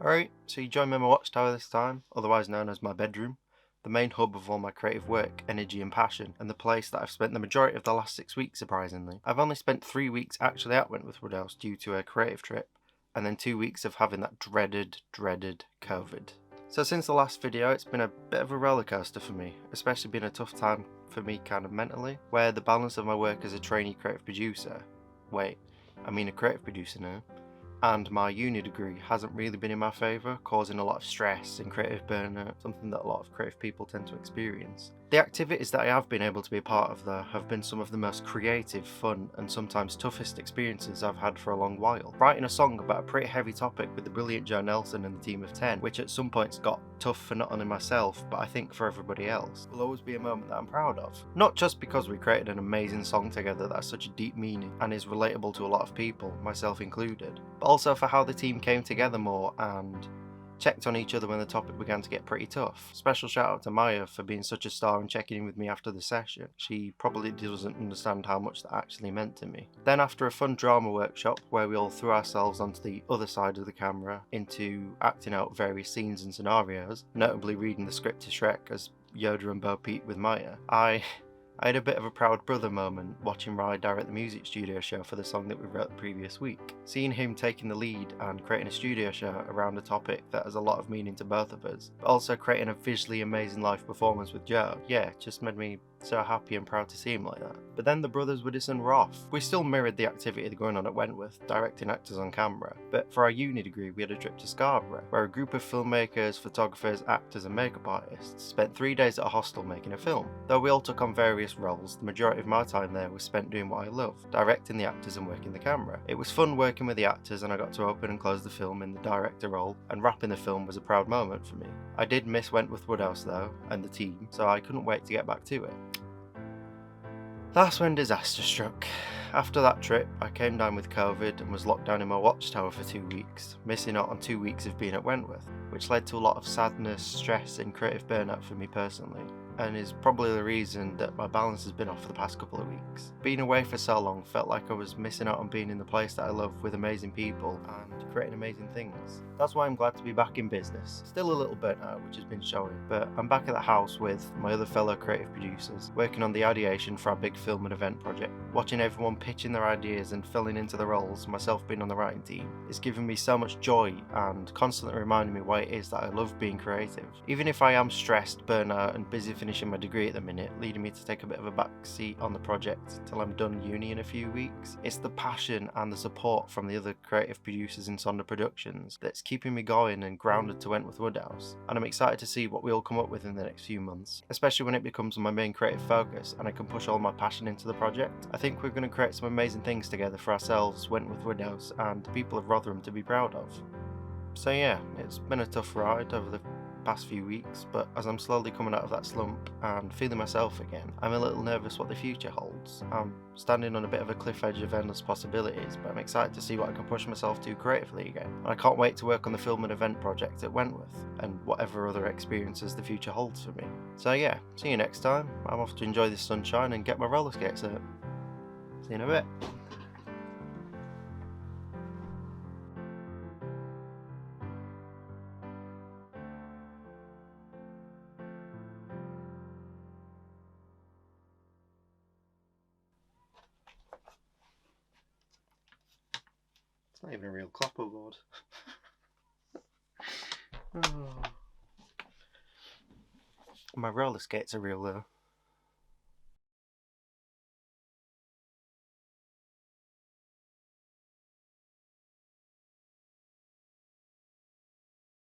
Alright, so you join me in my watchtower this time, otherwise known as my bedroom, the main hub of all my creative work, energy and passion, and the place that I've spent the majority of the last 6 weeks surprisingly. I've only spent 3 weeks actually at Wentworth Woodhouse due to a creative trip, and then 2 weeks of having that dreaded COVID. So since the last video, it's been a bit of a rollercoaster for me, especially been a tough time for me kind of mentally, where the balance of my work as a trainee creative producer, a creative producer now, and my uni degree hasn't really been in my favour, causing a lot of stress and creative burnout, something that a lot of creative people tend to experience. The activities that I have been able to be a part of though have been some of the most creative, fun and sometimes toughest experiences I've had for a long while. Writing a song about a pretty heavy topic with the brilliant Joe Nelson and the team of 10, which at some points got tough for not only myself, but I think for everybody else, will always be a moment that I'm proud of. Not just because we created an amazing song together that has such a deep meaning and is relatable to a lot of people, myself included, but also for how the team came together more and checked on each other when the topic began to get pretty tough. Special shout out to Maya for being such a star and checking in with me after the session. She probably doesn't understand how much that actually meant to me. Then after a fun drama workshop where we all threw ourselves onto the other side of the camera into acting out various scenes and scenarios, notably reading the script to Shrek as Yoda and Bo Peep with Maya, I had a bit of a proud brother moment watching Rye direct the music studio show for the song that we wrote the previous week. Seeing him taking the lead and creating a studio show around a topic that has a lot of meaning to both of us, but also creating a visually amazing live performance with Joe, just made me so happy and proud to see him like that. But then the brothers Widdowson were off. We still mirrored the activity going on at Wentworth, directing actors on camera, but for our uni degree we had a trip to Scarborough, where a group of filmmakers, photographers, actors and makeup artists spent 3 days at a hostel making a film. Though we all took on various roles, the majority of my time there was spent doing what I love, directing the actors and working the camera. It was fun working with the actors and I got to open and close the film in the director role, and wrapping the film was a proud moment for me. I did miss Wentworth Woodhouse though, and the team, so I couldn't wait to get back to it. That's when disaster struck. After that trip, I came down with COVID and was locked down in my watchtower for 2 weeks, missing out on 2 weeks of being at Wentworth, which led to a lot of sadness, stress and creative burnout for me personally, and is probably the reason that my balance has been off for the past couple of weeks. Being away for so long felt like I was missing out on being in the place that I love with amazing people and creating amazing things. That's why I'm glad to be back in business. Still a little burnt out, which has been showing, but I'm back at the house with my other fellow creative producers, working on the ideation for our big film and event project. Watching everyone pitching their ideas and filling into the roles, myself being on the writing team, is giving me so much joy and constantly reminding me why it is that I love being creative. Even if I am stressed, burnt out and busy finishing my degree at the minute, leading me to take a bit of a back seat on the project till I'm done uni in a few weeks, it's the passion and the support from the other creative producers in Sonder Productions that's keeping me going and grounded to Wentworth Woodhouse, and I'm excited to see what we all come up with in the next few months, especially when it becomes my main creative focus and I can push all my passion into the project. I think we're going to create some amazing things together for ourselves, Wentworth Woodhouse, and the people of Rotherham to be proud of. So yeah, it's been a tough ride over the past few weeks, but as I'm slowly coming out of that slump and feeling myself again, I'm a little nervous what the future holds. I'm standing on a bit of a cliff edge of endless possibilities, but I'm excited to see what I can push myself to creatively again. And I can't wait to work on the film and event project at Wentworth, and whatever other experiences the future holds for me. So yeah, see you next time. I'm off to enjoy this sunshine and get my roller skates out. See you in a bit. It's not even a real clapperboard. Oh. My roller skates are real though.